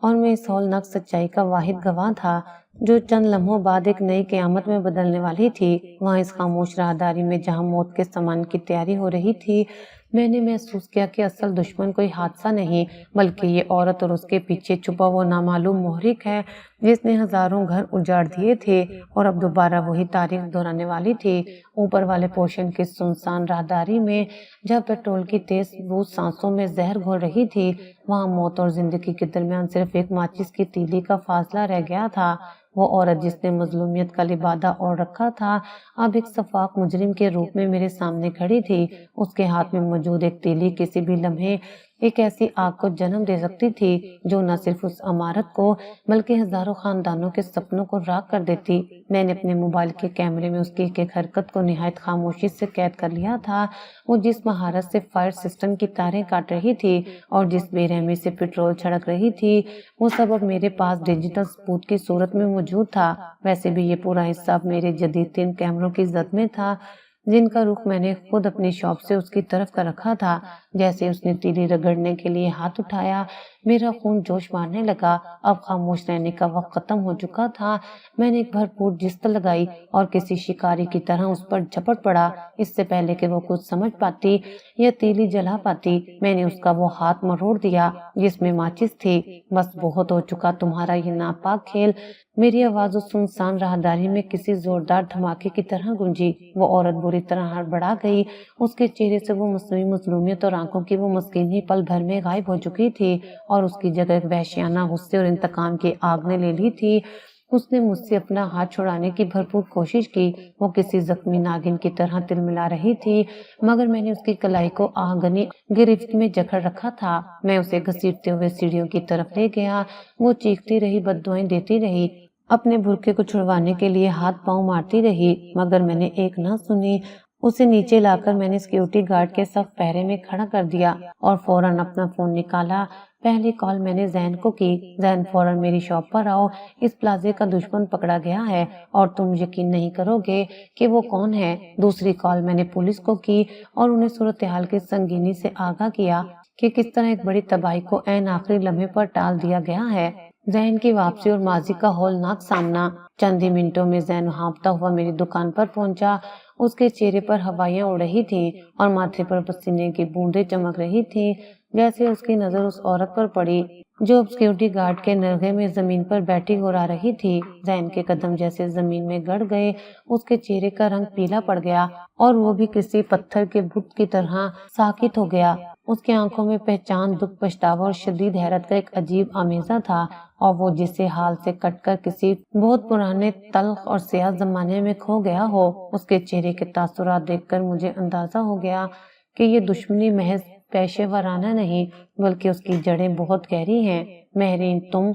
اور میں اس ہولناک سچائی کا واحد گواہ تھا جو چند لمحوں بعد ایک نئی قیامت میں بدلنے والی تھی۔ وہاں اس خاموش راہداری میں جہاں موت کے سامان کی تیاری ہو رہی تھی، میں نے محسوس کیا کہ اصل دشمن کوئی حادثہ نہیں بلکہ یہ عورت اور اس کے پیچھے چھپا وہ نامعلوم محرک ہے جس نے ہزاروں گھر اجاڑ دیے تھے اور اب دوبارہ وہی تاریخ دہرانے والی تھی۔ اوپر والے پورشن کی سنسان راہداری میں جب پیٹرول کی تیز بو سانسوں میں زہر گھول رہی تھی، وہاں موت اور زندگی کے درمیان صرف ایک ماچس کی تیلی کا فاصلہ رہ گیا تھا۔ وہ عورت جس نے مظلومیت کا لبادہ اوڑھ رکھا تھا اب ایک شفاف مجرم کے روپ میں میرے سامنے کھڑی تھی۔ اس کے ہاتھ میں موجود ایک تیلی کسی بھی لمحے ایک ایسی آگ کو جنم دے سکتی تھی جو نہ صرف اس عمارت کو بلکہ ہزاروں خاندانوں کے سپنوں کو راکھ کر دیتی۔ میں نے اپنے موبائل کے کیمرے میں اس کی ایک حرکت کو نہایت خاموشی سے قید کر لیا تھا۔ وہ جس مہارت سے فائر سسٹم کی تاریں کاٹ رہی تھی اور جس بے رحمی سے پیٹرول چھڑک رہی تھی، وہ سب اب میرے پاس ڈیجیٹل ثبوت کی صورت میں موجود تھا۔ ویسے بھی یہ پورا حصہ اب میرے جدید ترین کیمروں کی زد میں تھا جن کا رخ میں نے خود اپنی شاپ سے اس کی طرف کر رکھا تھا۔ جیسے اس نے تیلی رگڑنے کے لیے ہاتھ اٹھایا، میرا خون جوش مارنے لگا۔ اب خاموش رہنے کا وقت ختم ہو چکا تھا۔ میں نے ایک بھرپور جست لگائی اور کسی شکاری کی طرح اس پر جھپٹ پڑا۔ اس سے پہلے کہ وہ کچھ سمجھ پاتی یا تیلی جلا پاتی، میں نے اس کا وہ ہاتھ مروڑ دیا جس میں ماچس تھی۔ بس بہت ہو چکا تمہارا یہ ناپاک کھیل، میری آواز اس سنسان راہداری میں کسی زوردار دھماکے کی طرح گونجی۔ وہ عورت بری طرح ہڑبڑا گئی، اس کے چہرے سے وہ مصنوعی مظلومیت اور آنکھوں کی وہ مسکینی پل بھر میں غائب ہو چکی تھی اور اس کی جگہ ایک وحشیانہ غصے اور انتقام کی آگ نے لے لی تھی۔ اس نے مجھ سے اپنا ہاتھ چھڑانے کی بھرپور کوشش کی، وہ کسی زخمی ناگن کی طرح تلملا رہی تھی، مگر میں نے اس کی کلائی کو آہگنی گرفت میں جکڑ رکھا تھا۔ میں اسے گھسیٹتے ہوئے سیڑھیوں کی طرف لے گیا۔ وہ چیختی رہی، بددعائیں دیتی رہی، اپنے برقعے کو چھڑوانے کے لیے ہاتھ پاؤں مارتی رہی، مگر میں نے ایک نہ سنی۔ اسے نیچے لا کر میں نے سیکیورٹی گارڈ کے صف پہرے میں کھڑا کر دیا اور فوراً اپنا فون نکالا۔ پہلی کال میں نے زین کو کی، زین فوراً میری شاپ پر آؤ، اس پلازے کا دشمن پکڑا گیا ہے اور تم یقین نہیں کرو گے کہ وہ کون ہے۔ دوسری کال میں نے پولیس کو کی اور انہیں صورتحال کی سنگینی سے آگاہ کیا کہ کس طرح ایک بڑی تباہی کو عین آخری لمحے پر ٹال دیا گیا ہے۔ زین کی واپسی اور ماضی کا ہولناک سامنا۔ چند ہی منٹوں میں زین ہانپتا ہوا میری دکان پر پہنچا۔ اس کے چہرے پر ہوائیاں اڑ رہی تھیں اور ماتھے پر پسینے کی بوندیں چمک رہی تھیں۔ جیسے اس کی نظر اس عورت پر پڑی جو اب سیکیورٹی گارڈ کے نرغے میں زمین پر بیٹھی گھرا رہی تھی۔ زین کے قدم جیسے زمین میں گڑ گئے، اس کے چہرے کا رنگ پیلا پڑ گیا اور وہ بھی کسی پتھر کے بت کی طرح ساکت ہو گیا۔ اس کی آنکھوں میں پہچان، دکھ، پچھتاوا اور شدید حیرت کا ایک عجیب آمیزہ تھا، اور وہ جسے حال سے کٹ کر کسی بہت پرانے تلخ اور سیاہ زمانے میں کھو گیا ہو۔ اس کے چہرے کے تاثرات دیکھ کر مجھے اندازہ ہو گیا کہ یہ دشمنی محض پیشے ورانہ نہیں بلکہ اس کی جڑیں بہت گہری ہیں۔ مہرین، تم؟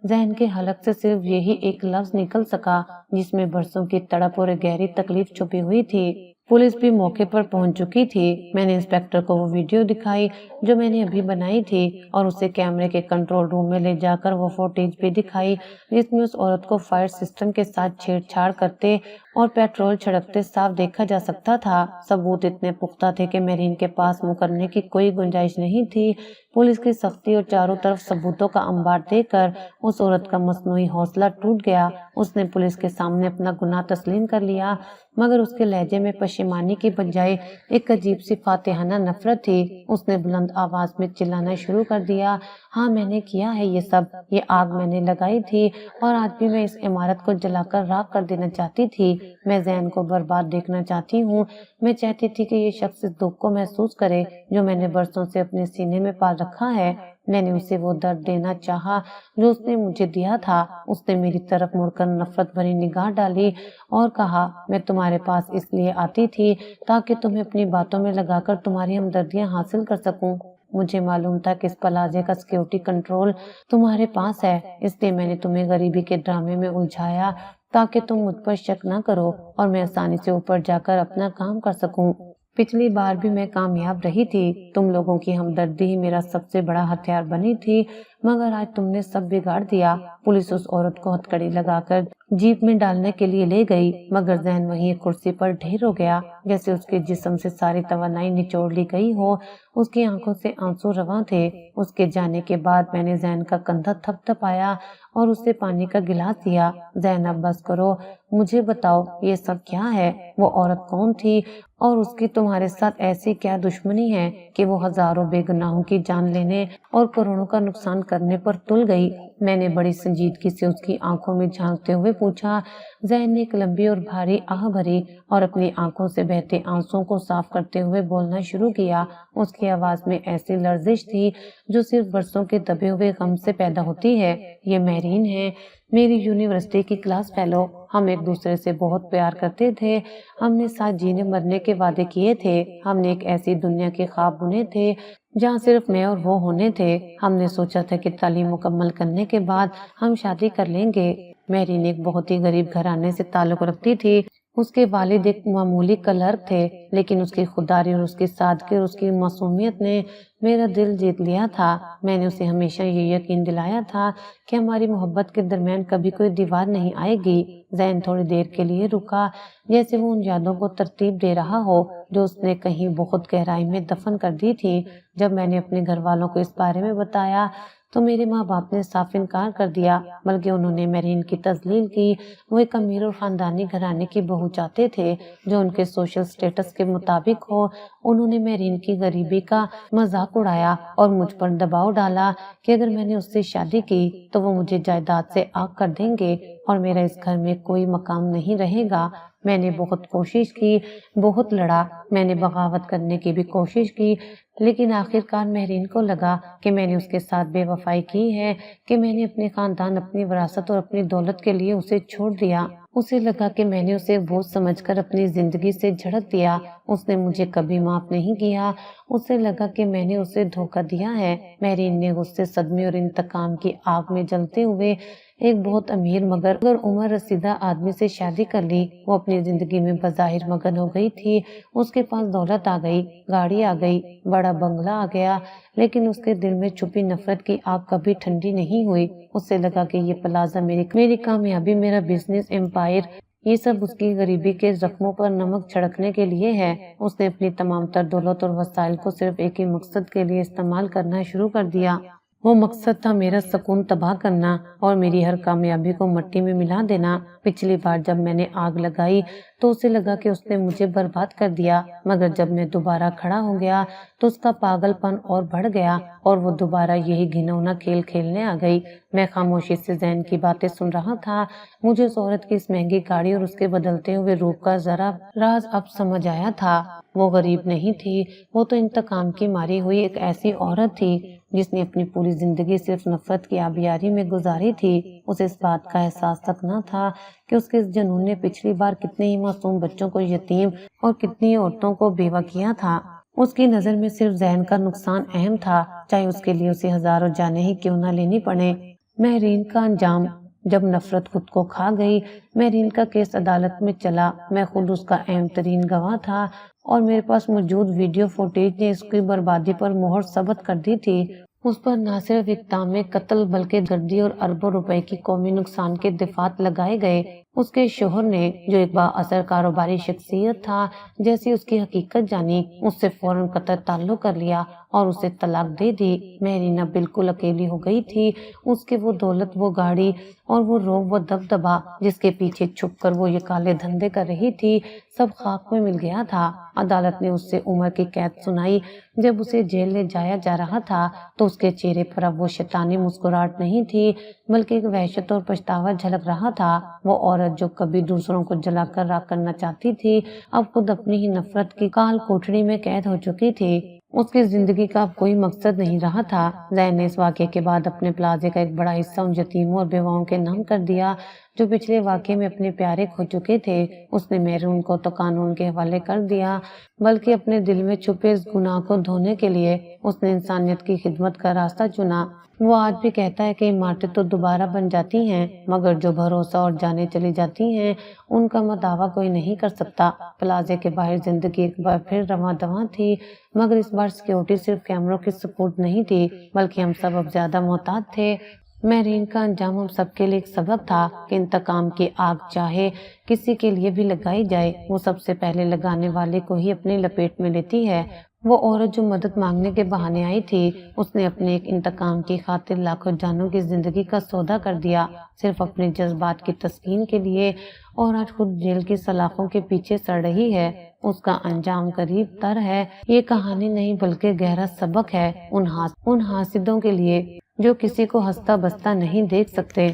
ذہن کے حلق سے صرف یہی ایک لفظ نکل سکا جس میں برسوں کی تڑپ اور گہری تکلیف چھپی ہوئی تھی۔ پولیس بھی موقع پر پہنچ چکی تھی۔ میں نے انسپکٹر کو وہ ویڈیو دکھائی جو میں نے ابھی بنائی تھی اور اسے کیمرے کے کنٹرول روم میں لے جا کر وہ فوٹیج بھی دکھائی جس میں اس عورت کو فائر سسٹم کے ساتھ چھیڑ چھاڑ کرتے اور پیٹرول چھڑکتے صاف دیکھا جا سکتا تھا۔ ثبوت اتنے پختہ تھے کہ میرین کے پاس مکرنے کی کوئی گنجائش نہیں تھی۔ پولیس کی سختی اور چاروں طرف ثبوتوں کا انبار دیکھ کر اس عورت کا مصنوعی حوصلہ ٹوٹ گیا۔ اس نے پولیس کے سامنے اپنا گناہ تسلیم کر لیا، مگر اس کے لہجے میں پشیمانی کی بجائے ایک عجیب سی فاتحانہ نفرت تھی۔ اس نے بلند آواز میں چلانا شروع کر دیا، ہاں میں نے کیا ہے یہ سب، یہ آگ میں نے لگائی تھی اور آج بھی میں اس عمارت کو جلا کر راکھ کر دینا چاہتی تھی۔ میں ذہن کو برباد دیکھنا چاہتی ہوں۔ میں چاہتی تھی کہ یہ شخص اس دکھ کو محسوس کرے جو میں نے برسوں سے اپنے سینے میں پال رکھا ہے۔ میں نے اسے وہ درد دینا چاہا جو اس نے مجھے دیا تھا۔ اس نے میری طرف مڑ کر نفرت بھری نگاہ ڈالی اور کہا، میں تمہارے پاس اس لیے آتی تھی تاکہ تمہیں اپنی باتوں میں لگا کر تمہاری ہمدردیاں حاصل کر سکوں۔ مجھے معلوم تھا کہ اس پلازے کا سیکیورٹی کنٹرول تمہارے پاس ہے، اس لیے میں نے تمہیں غریبی کے ڈرامے میں الجھایا تاکہ تم مجھ پر شک نہ کرو اور میں آسانی سے اوپر جا کر اپنا کام کر سکوں۔ پچھلی بار بھی میں کامیاب رہی تھی، تم لوگوں کی ہمدردی ہی میرا سب سے بڑا ہتھیار بنی تھی، مگر آج تم نے سب بگاڑ دیا۔ پولیس اس عورت کو ہتھکڑی لگا کر جیپ میں ڈالنے کے لیے لے گئی، مگر ذہن وہیں ایک کرسی پر ڈھیر ہو گیا، جیسے اس کے جسم سے ساری توانائی نچوڑ لی گئی ہو۔ اس کی آنکھوں سے آنسو رواں تھے۔ اس کے جانے کے بعد میں نے ذہن کا کندھا تھپ تھپایا اور اسے پانی کا گلاس دیا۔ ذہن اب بس کرو، مجھے بتاؤ یہ سب کیا ہے؟ وہ عورت کون تھی اور اس کی تمہارے ساتھ ایسی کیا دشمنی ہے کہ وہ ہزاروں بے گناہوں کی جان لینے اور کروڑوں کا نقصان کرنے پر تل گئی؟ میں نے بڑی سنجیدگی سے اس کی آنکھوں میں جھانکتے ہوئے پوچھا۔ ذہن نے ایک لمبی اور بھاری آہ بھری اور اپنی آنکھوں سے بہتے آنسوؤں کو صاف کرتے ہوئے بولنا شروع کیا۔ اس کی آواز میں ایسی لرزش تھی جو صرف برسوں کے دبے ہوئے غم سے پیدا ہوتی ہے۔ یہ مہرین ہے، میری یونیورسٹی کی کلاس فیلو۔ ہم ایک دوسرے سے بہت پیار کرتے تھے، ہم نے ساتھ جینے مرنے کے وعدے کیے تھے، ہم نے ایک ایسی دنیا کے خواب بنے تھے جہاں صرف میں اور وہ ہونے تھے۔ ہم نے سوچا تھا کہ تعلیم مکمل کرنے کے بعد ہم شادی کر لیں گے۔ مہرین ایک بہت ہی غریب گھرانے سے تعلق رکھتی تھی۔ اس کے والد ایک معمولی کلرک تھے، لیکن اس کی خودداری اور اس کی سادگی اور اس کی معصومیت نے میرا دل جیت لیا تھا۔ میں نے اسے ہمیشہ یہ یقین دلایا تھا کہ ہماری محبت کے درمیان کبھی کوئی دیوار نہیں آئے گی۔ ذہن تھوڑی دیر کے لیے رکا، جیسے وہ ان یادوں کو ترتیب دے رہا ہو جو اس نے کہیں بہت گہرائی میں دفن کر دی تھی۔ جب میں نے اپنے گھر والوں کو اس بارے میں بتایا تو میرے ماں باپ نے صاف انکار کر دیا، بلکہ انہوں نے مہرین کی تذلیل کی۔ وہ ایک امیر اور خاندانی گھرانے کی بہو چاہتے تھے جو ان کے سوشل سٹیٹس کے مطابق ہو۔ انہوں نے مہرین کی غریبی کا مذاق اڑایا اور مجھ پر دباؤ ڈالا کہ اگر میں نے اس سے شادی کی تو وہ مجھے جائیداد سے آگ کر دیں گے اور میرا اس گھر میں کوئی مقام نہیں رہے گا۔ میں نے بہت کوشش کی، بہت لڑا، میں نے بغاوت کرنے کی بھی کوشش کی، لیکن آخرکار مہرین کو لگا کہ میں نے اس کے ساتھ بے وفائی کی ہے، کہ میں نے اپنے خاندان، اپنی وراثت اور اپنی دولت کے لیے اسے چھوڑ دیا۔ اسے لگا کہ میں نے اسے بوجھ سمجھ کر اپنی زندگی سے جھڑک دیا۔ اس نے مجھے کبھی معاف نہیں کیا۔ اسے لگا کہ میں نے اسے دھوکہ دیا ہے۔ مہرین نے غصے، صدمے اور انتقام کی آگ میں جلتے ہوئے ایک بہت امیر مگر عمر رسیدہ آدمی سے شادی کر لی۔ وہ اپنی زندگی میں بظاہر مگن ہو گئی تھی۔ اس کے پاس دولت آ گئی، گاڑی آ گئی، بڑا بنگلہ آ گیا، لیکن اس کے دل میں چھپی نفرت کی آگ کبھی ٹھنڈی نہیں ہوئی۔ اسے لگا کہ یہ پلازا، میری کامیابی، میرا بزنس امپائر، یہ سب اس کی غریبی کے زخموں پر نمک چھڑکنے کے لیے ہے۔ اس نے اپنی تمام تر دولت اور وسائل کو صرف ایک ہی مقصد کے لیے استعمال کرنا شروع کر دیا۔ وہ مقصد تھا میرا سکون تباہ کرنا اور میری ہر کامیابی کو مٹی میں ملا دینا۔ پچھلی بار جب میں نے آگ لگائی تو اسے لگا کہ اس نے مجھے برباد کر دیا، مگر جب میں دوبارہ کھڑا ہو گیا تو اس کا پاگل پن اور بڑھ گیا اور وہ دوبارہ یہی گھنونا کھیل کھیلنے آ گئی۔ میں خاموشی سے ذہن کی باتیں سن رہا تھا۔ مجھے اس عورت کی اس مہنگی گاڑی اور اس کے بدلتے ہوئے روپ کا ذرا راز اب سمجھ آیا تھا۔ وہ غریب نہیں تھی، وہ تو انتقام کی ماری ہوئی ایک ایسی عورت تھی جس نے اپنی پوری زندگی صرف نفرت کی آبیاری میں گزاری تھی۔ اسے اس بات کا احساس تک نہ تھا کہ اس کے اس جنون نے پچھلی بار کتنے ہی معصوم بچوں کو یتیم اور کتنی عورتوں کو بیوہ کیا تھا۔ اس کی نظر میں صرف ذہن کا نقصان اہم تھا، چاہے اس کے لیے اسے ہزاروں جانیں ہی کیوں نہ لینی پڑے۔ مہرین کا انجام۔ جب نفرت خود کو کھا گئی، مہرین کا کیس عدالت میں چلا۔ میں خود اس کا اہم ترین گواہ تھا اور میرے پاس موجود ویڈیو فوٹیج نے اس کی بربادی پر مہر ثبت کر دی تھی۔ اس پر نہ صرف اقدام قتل بلکہ گردی اور اربوں روپے کی قومی نقصان کے دفعات لگائے گئے۔ اس کے شوہر نے، جو ایک با اثر کاروباری شخصیت تھا، جیسی اس کی حقیقت جانی، اس سے فوراً قطع تعلق کر لیا اور اسے طلاق دے دی۔ مہرینہ بالکل اکیلی ہو گئی تھی۔ اس کے وہ دولت، وہ گاڑی اور وہ روب، وہ دبدبا جس کے پیچھے چھپ کر وہ یہ کالے دھندے کر رہی تھی، سب خاک میں مل گیا تھا۔ عدالت نے اس سے عمر کی قید سنائی۔ جب اسے جیل لے جایا جا رہا تھا تو اس کے چہرے پر اب وہ شیطانی مسکراہٹ نہیں تھی، بلکہ ایک وحشت اور پچھتاوا جھلک رہا تھا۔ وہ عورت جو کبھی دوسروں کو جلا کر راکھ کرنا چاہتی تھی، اب خود اپنی ہی نفرت کی کال کوٹڑی میں قید ہو چکی تھی۔ اس کی زندگی کا اب کوئی مقصد نہیں رہا تھا۔ ذہن نے اس واقعے کے بعد اپنے پلازے کا ایک بڑا حصہ ان یتیموں اور بیواؤں کے نام کر دیا جو پچھلے واقعے میں اپنے پیارے کھو چکے تھے۔ اس نے مہرون کو تو قانون کے حوالے کر دیا، بلکہ اپنے دل میں چھپے اس گناہ کو دھونے کے لیے اس نے انسانیت کی خدمت کا راستہ چنا۔ وہ آج بھی کہتا ہے کہ عمارتیں تو دوبارہ بن جاتی ہیں، مگر جو بھروسہ اور جانیں چلی جاتی ہیں ان کا دعویٰ کوئی نہیں کر سکتا۔ پلازے کے باہر زندگی ایک بار پھر رواں دواں تھی، مگر اس بار سیکیورٹی صرف کیمروں کی سپورٹ نہیں تھی، بلکہ ہم سب اب زیادہ محتاط تھے۔ مہرین کا انجام ہم سب کے لیے ایک سبق تھا کہ انتقام کی آگ چاہے کسی کے لیے بھی لگائی جائے، وہ سب سے پہلے لگانے والے کو ہی اپنی لپیٹ میں لیتی ہے۔ وہ عورت جو مدد مانگنے کے بہانے آئی تھی، اس نے اپنے ایک انتقام کی خاطر لاکھوں جانوں کی زندگی کا سودا کر دیا، صرف اپنے جذبات کی تسکین کے لیے، اور آج خود جیل کی سلاخوں کے پیچھے سڑ رہی ہے۔ اس کا انجام قریب تر ہے۔ یہ کہانی نہیں بلکہ گہرا سبق ہے ان حاسدوں کے لیے جو کسی کو ہنستا بستا نہیں دیکھ سکتے۔